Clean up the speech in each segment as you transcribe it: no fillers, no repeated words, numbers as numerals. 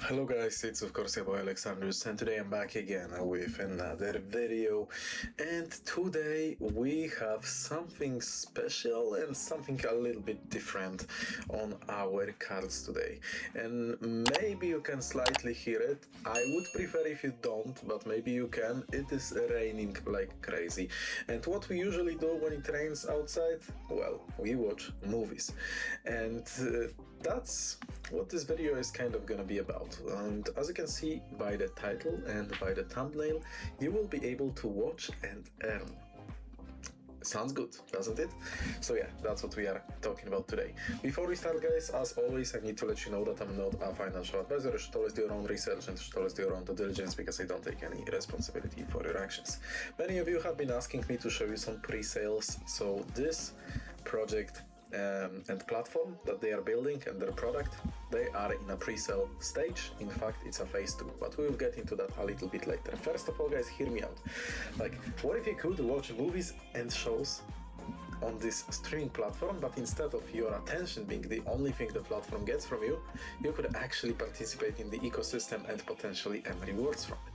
Hello guys, it's of course your boy Alexandrus, and today I'm back again with another video. And today we have something special and something a little bit different on our cards today. And maybe you can slightly hear it. I would prefer if you don't, but maybe you can. It is raining like crazy. And what we usually do when it rains outside? Well, we watch movies. And that's what this video is kind of gonna be about. And as you can see by the title and by the thumbnail, you will be able to watch and earn. Sounds good, doesn't it? So yeah, that's what we are talking about today. Before we start, guys, as always, I need to let you know that I'm not a financial advisor. You should always do your own research and you should always do your own due diligence, because I don't take any responsibility for your actions. Many of you have been asking me to show you some pre-sales. So this project and platform that they are building and their product, they are in a pre-sale stage. In fact, it's a phase 2, but we will get into that a little bit later. First of all, guys, hear me out. Like, what if you could watch movies and shows on this streaming platform, but instead of your attention being the only thing the platform gets from you, you could actually participate in the ecosystem and potentially earn rewards from it.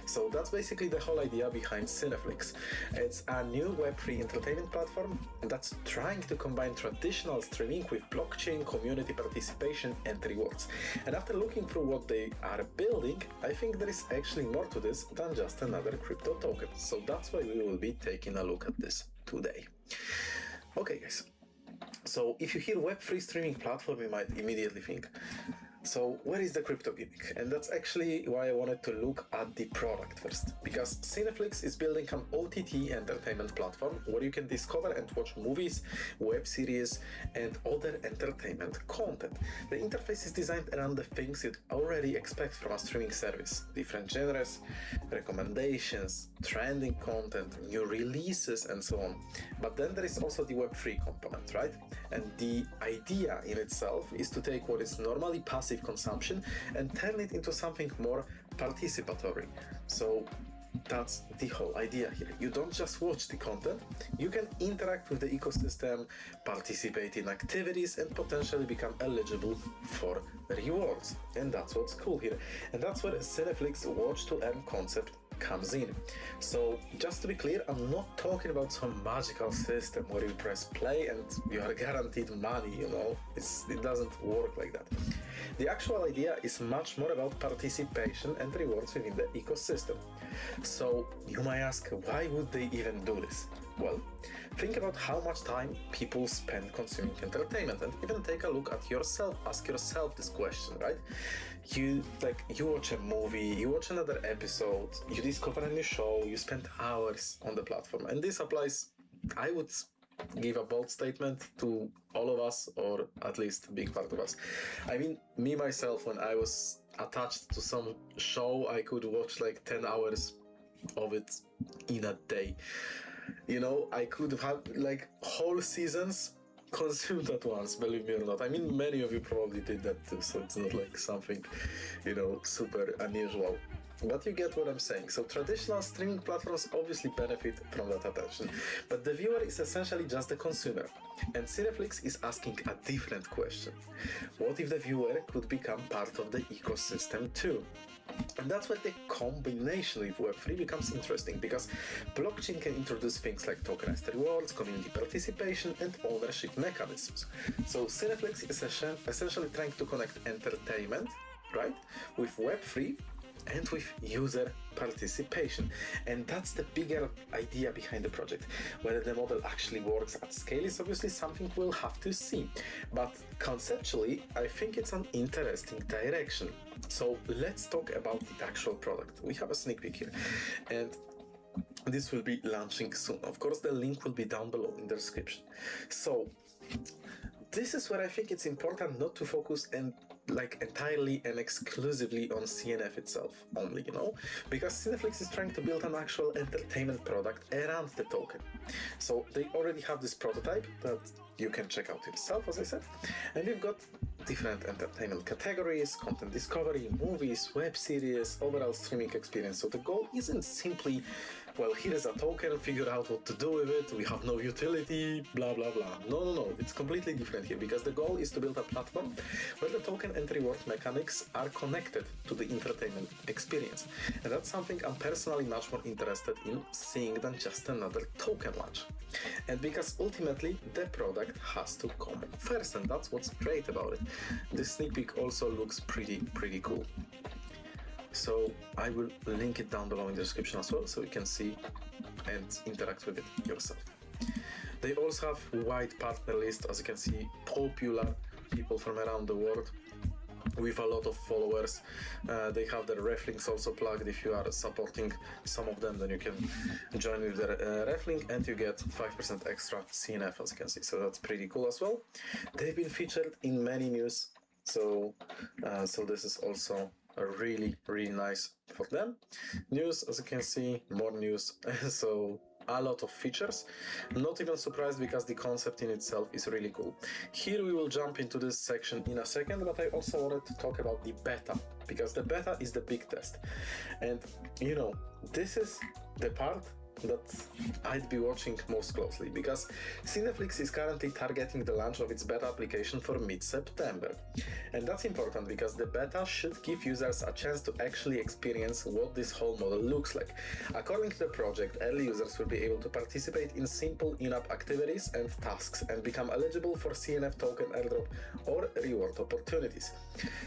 So that's basically the whole idea behind Cineflicks. It's a new Web3 entertainment platform that's trying to combine traditional streaming with blockchain, community participation, and rewards. And after looking through what they are building, I think there is actually more to this than just another crypto token. So that's why we will be taking a look at this today. Okay, guys. So if you hear Web3 streaming platform, you might immediately think, so where is the crypto gimmick? And that's actually why I wanted to look at the product first, because Cineflicks is building an OTT entertainment platform where you can discover and watch movies, web series, and other entertainment content. The interface is designed around the things you'd already expect from a streaming service: different genres, recommendations, trending content, new releases, and so on. But then there is also the Web3 component, right? And the idea in itself is to take what is normally passive consumption and turn it into something more participatory. So that's the whole idea here. You don't just watch the content, you can interact with the ecosystem, participate in activities, and potentially become eligible for rewards. And that's what's cool here. And that's where Cineflicks watch to earn concept comes in. So just to be clear, I'm not talking about some magical system where you press play and you are guaranteed money, you know. It doesn't work like that. The actual idea is much more about participation and rewards within the ecosystem. So you might ask, why would they even do this? Well, think about how much time people spend consuming entertainment, and even take a look at yourself. Ask yourself this question, right? You watch a movie, you watch another episode, you discover a new show, you spend hours on the platform. And this applies, I would give a bold statement, to all of us, or at least a big part of us. I mean, me myself, when I was attached to some show, I could watch like 10 hours of it in a day. You know, I could have like whole seasons consumed at once, believe me or not. I mean, many of you probably did that too, so it's not like something, you know, super unusual. But you get what I'm saying. So traditional streaming platforms obviously benefit from that attention, but the viewer is essentially just the consumer. And Cineflicks is asking a different question. What if the viewer could become part of the ecosystem too? And that's where the combination with Web3 becomes interesting, because blockchain can introduce things like tokenized rewards, community participation, and ownership mechanisms. So Cineflicks is essentially trying to connect entertainment, right, with Web3 and with user participation. And that's the bigger idea behind the project. Whether the model actually works at scale is obviously something we'll have to see. But conceptually, I think it's an interesting direction. So let's talk about the actual product. We have a sneak peek here, and this will be launching soon. Of course, the link will be down below in the description. So this is where I think it's important not to focus entirely and exclusively on CNF itself only, you know, because Cineflicks is trying to build an actual entertainment product around the token. So they already have this prototype that you can check out yourself, as I said, and we've got different entertainment categories, content discovery, movies, web series, overall streaming experience. So the goal isn't simply well, here is a token, figure out what to do with it, we have no utility, blah, blah, blah. No, it's completely different here, because the goal is to build a platform where the token and reward mechanics are connected to the entertainment experience. And that's something I'm personally much more interested in seeing than just another token launch. And because ultimately the product has to come first, and that's what's great about it. This sneak peek also looks pretty cool. So I will link it down below in the description as well, so you can see and interact with it yourself. They also have wide partner list, as you can see, popular people from around the world with a lot of followers. They have their ref links also plugged. If you are supporting some of them, then you can join with their ref link and you get 5% extra CNF, as you can see. So that's pretty cool as well. They've been featured in many news, so this is also really nice for them. News, as you can see, more news. So a lot of features. Not even surprised, because the concept in itself is really cool. Here we will jump into this section in a second, but I also wanted to talk about the beta, because the beta is the big test. And you know, this is the part that I'd be watching most closely, because Cineflicks is currently targeting the launch of its beta application for mid-September. And that's important, because the beta should give users a chance to actually experience what this whole model looks like. According to the project, early users will be able to participate in simple in-app activities and tasks and become eligible for CNF token airdrop or reward opportunities.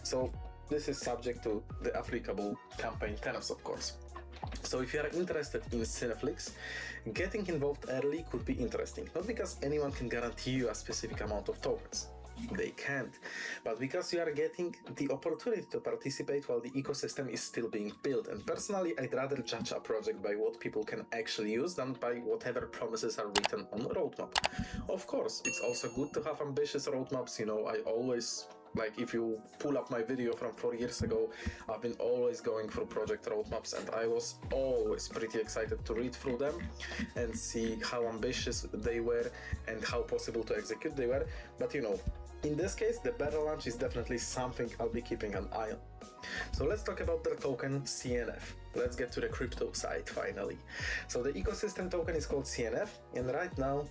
So this is subject to the applicable campaign terms, of course. So if you are interested in Cineflicks, getting involved early could be interesting. Not because anyone can guarantee you a specific amount of tokens. They can't. But because you are getting the opportunity to participate while the ecosystem is still being built. And personally, I'd rather judge a project by what people can actually use than by whatever promises are written on the roadmap. Of course, it's also good to have ambitious roadmaps. You know, I always... Like, if you pull up my video from 4 years ago, I've been always going through project roadmaps, and I was always pretty excited to read through them and see how ambitious they were and how possible to execute they were. But you know, in this case, the beta launch is definitely something I'll be keeping an eye on. So let's talk about their token CNF. Let's get to the crypto side finally. So the ecosystem token is called CNF, and right now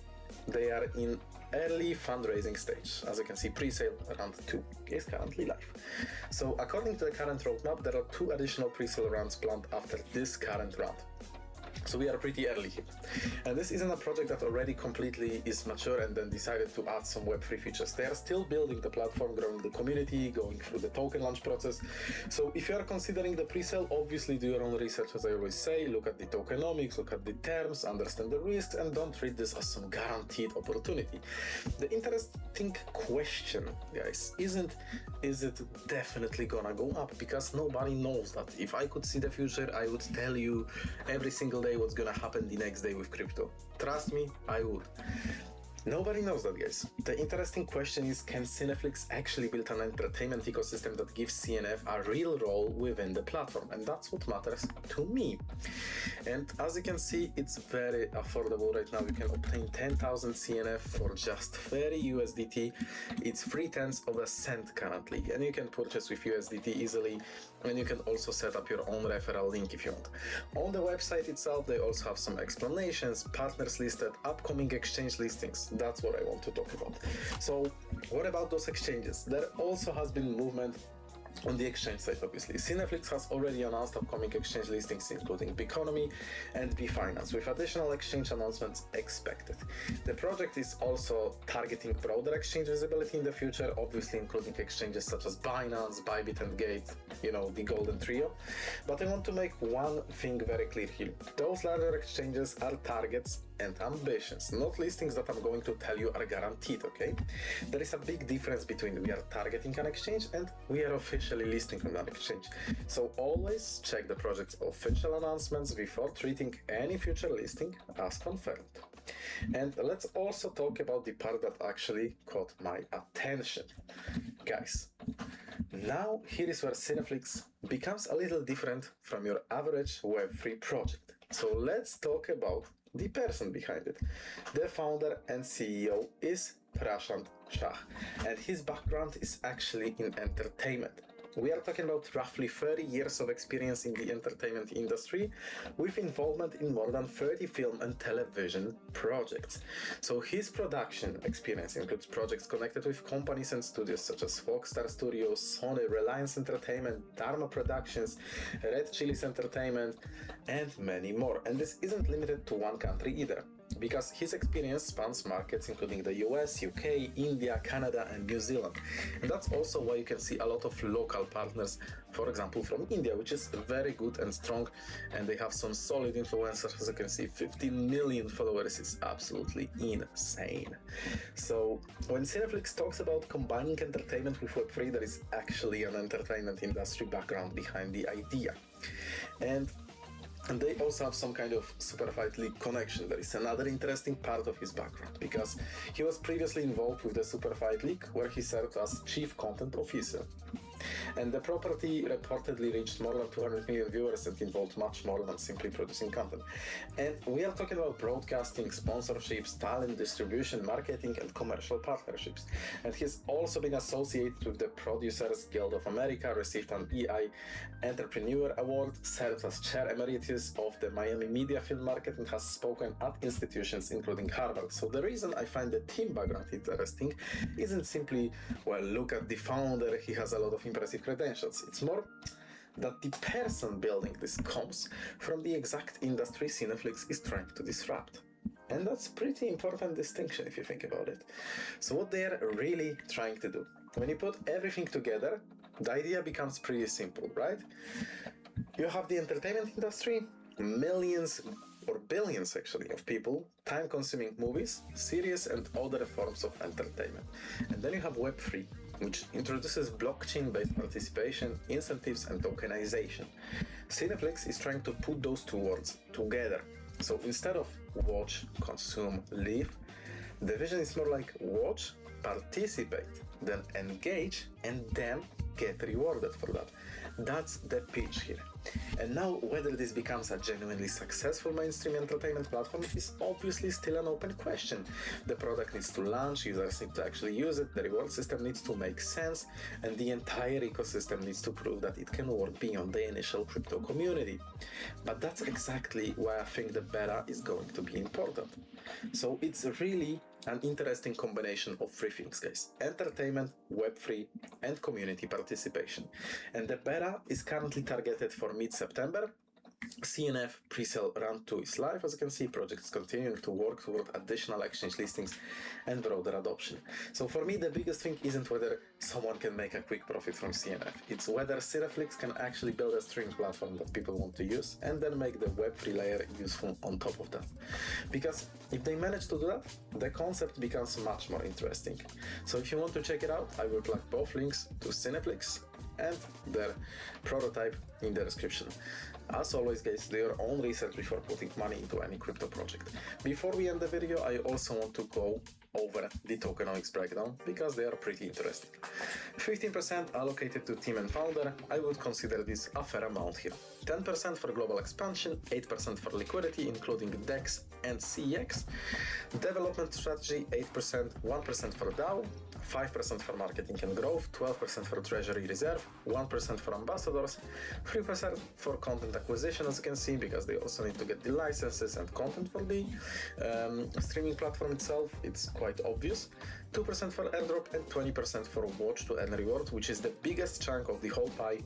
they are in early fundraising stage. As you can see, pre-sale round 2 is currently live. So according to the current roadmap, there are 2 additional pre-sale rounds planned after this current round. So we are pretty early here. And this isn't a project that already completely is mature and then decided to add some Web3 features. They are still building the platform, growing the community, going through the token launch process. So if you are considering the pre-sale, obviously do your own research, as I always say. Look at the tokenomics, look at the terms, understand the risks, and don't treat this as some guaranteed opportunity. The interesting question, guys, is it definitely gonna go up? Because nobody knows that. If I could see the future, I would tell you every single day what's gonna happen the next day with crypto. Trust me, I would. Nobody knows that, guys. The interesting question is, can Cineflicks actually build an entertainment ecosystem that gives CNF a real role within the platform? And that's what matters to me. And as you can see, it's very affordable right now. You can obtain 10,000 CNF for just 30 USDT. It's 0.3 of a cent currently, and you can purchase with USDT easily. And you can also set up your own referral link if you want. On the website itself, they also have some explanations, partners listed, upcoming exchange listings. That's what I want to talk about. So what about those exchanges? There also has been movement on the exchange side, obviously. Cineflicks has already announced upcoming exchange listings, including Tokenomics and Binance, with additional exchange announcements expected. The project is also targeting broader exchange visibility in the future, obviously including exchanges such as Binance, Bybit, and Gate, you know, the golden trio. But I want to make one thing very clear here. Those larger exchanges are targets and ambitions, not listings that I'm going to tell you are guaranteed, okay? There is a big difference between we are targeting an exchange and we are officially listing on an exchange. So always check the project's official announcements before treating any future listing as confirmed. And let's also talk about the part that actually caught my attention. Guys, now here is where Cineflicks becomes a little different from your average Web3 project. So let's talk about the person behind it. The founder and CEO is Prashant Shah, and his background is actually in entertainment. We are talking about roughly 30 years of experience in the entertainment industry with involvement in more than 30 film and television projects. So his production experience includes projects connected with companies and studios such as Foxstar Studios, Sony, Reliance Entertainment, Dharma Productions, Red Chillies Entertainment, and many more. And this isn't limited to one country either, because his experience spans markets including the US, UK, India, Canada, and New Zealand. And that's also why you can see a lot of local partners, for example, from India, which is very good and strong, and they have some solid influencers. As you can see, 15 million followers is absolutely insane. So when Cineflicks talks about combining entertainment with Web3, there is actually an entertainment industry background behind the idea. And they also have some kind of Superfight League connection. There is another interesting part of his background, because he was previously involved with the Superfight League, where he served as Chief Content Officer. And the property reportedly reached more than 200 million viewers and involved much more than simply producing content. And we are talking about broadcasting, sponsorships, talent distribution, marketing, and commercial partnerships. And he's also been associated with the Producers Guild of America, received an EI Entrepreneur Award, served as Chair Emeritus of the Miami Media Film Market, and has spoken at institutions including Harvard. So the reason I find the team background interesting isn't simply, well, look at the founder, he has a lot of impressive credentials. It's more that the person building this comes from the exact industry Cineflicks is trying to disrupt. And that's a pretty important distinction if you think about it. So what they're really trying to do, when you put everything together, the idea becomes pretty simple, right? You have the entertainment industry, millions or billions actually of people, time-consuming movies, series, and other forms of entertainment. And then you have Web3, which introduces blockchain-based participation, incentives, and tokenization. Cineflicks is trying to put those two words together. So instead of watch, consume, live, the vision is more like watch, participate, then engage, and then get rewarded for that. That's the pitch here. And now, whether this becomes a genuinely successful mainstream entertainment platform is obviously still an open question. The product needs to launch, users need to actually use it, the reward system needs to make sense, and the entire ecosystem needs to prove that it can work beyond the initial crypto community. But that's exactly why I think the beta is going to be important. So it's really an interesting combination of three things, guys: entertainment, Web3, and community participation. And the beta is currently targeted for mid-September. CNF presale round 2 is live. As you can see, projects continuing to work toward additional exchange listings and broader adoption. So for me, the biggest thing isn't whether someone can make a quick profit from CNF. It's whether Cineflicks can actually build a streaming platform that people want to use and then make the Web3 layer useful on top of that. Because if they manage to do that, the concept becomes much more interesting. So if you want to check it out, I will plug both links to Cineflicks and their prototype in the description. As always, guys, do your own research before putting money into any crypto project. Before we end the video, I also want to go over the tokenomics breakdown, because they are pretty interesting. 15% allocated to team and founder. I would consider this a fair amount here. 10% for global expansion, 8% for liquidity, including DEX and CEX. Development strategy, 8%, 1% for DAO, 5% for marketing and growth, 12% for treasury reserve, 1% for ambassadors, 3% for content acquisition, as you can see, because they also need to get the licenses and content for the streaming platform itself. It's quite obvious. 2% for airdrop and 20% for watch to earn reward, which is the biggest chunk of the whole pie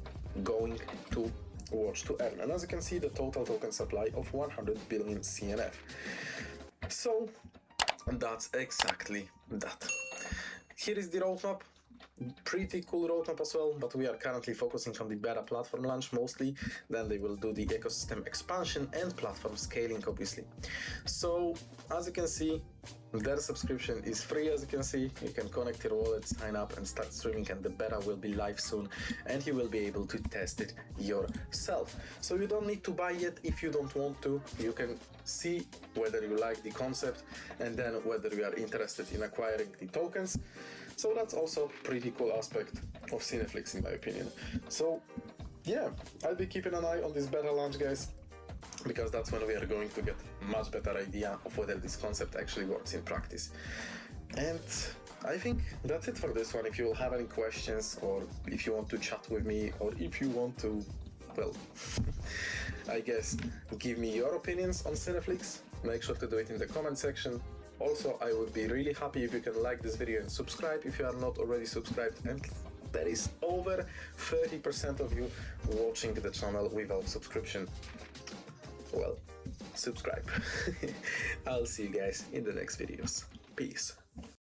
going to watch to earn. And as you can see, the total token supply of 100 billion CNF. So that's exactly that. Here is the roadmap. Pretty cool roadmap as well, but we are currently focusing on the beta platform launch mostly. Then they will do the ecosystem expansion and platform scaling, obviously. So as you can see, their subscription is free. As you can see, you can connect your wallet, sign up, and start streaming, and the beta will be live soon, and you will be able to test it yourself. So you don't need to buy yet if you don't want to. You can see whether you like the concept and then whether you are interested in acquiring the tokens. So that's also a pretty cool aspect of Cineflicks, in my opinion. So yeah, I'll be keeping an eye on this beta launch, guys, because that's when we are going to get much better idea of whether this concept actually works in practice. And I think that's it for this one. If you will have any questions, or if you want to chat with me, or if you want to, well, I guess, give me your opinions on Cineflicks, make sure to do it in the comment section. Also, I would be really happy if you can like this video and subscribe if you are not already subscribed. And there is over 30% of you watching the channel without subscription. Well, subscribe. I'll see you guys in the next videos. Peace.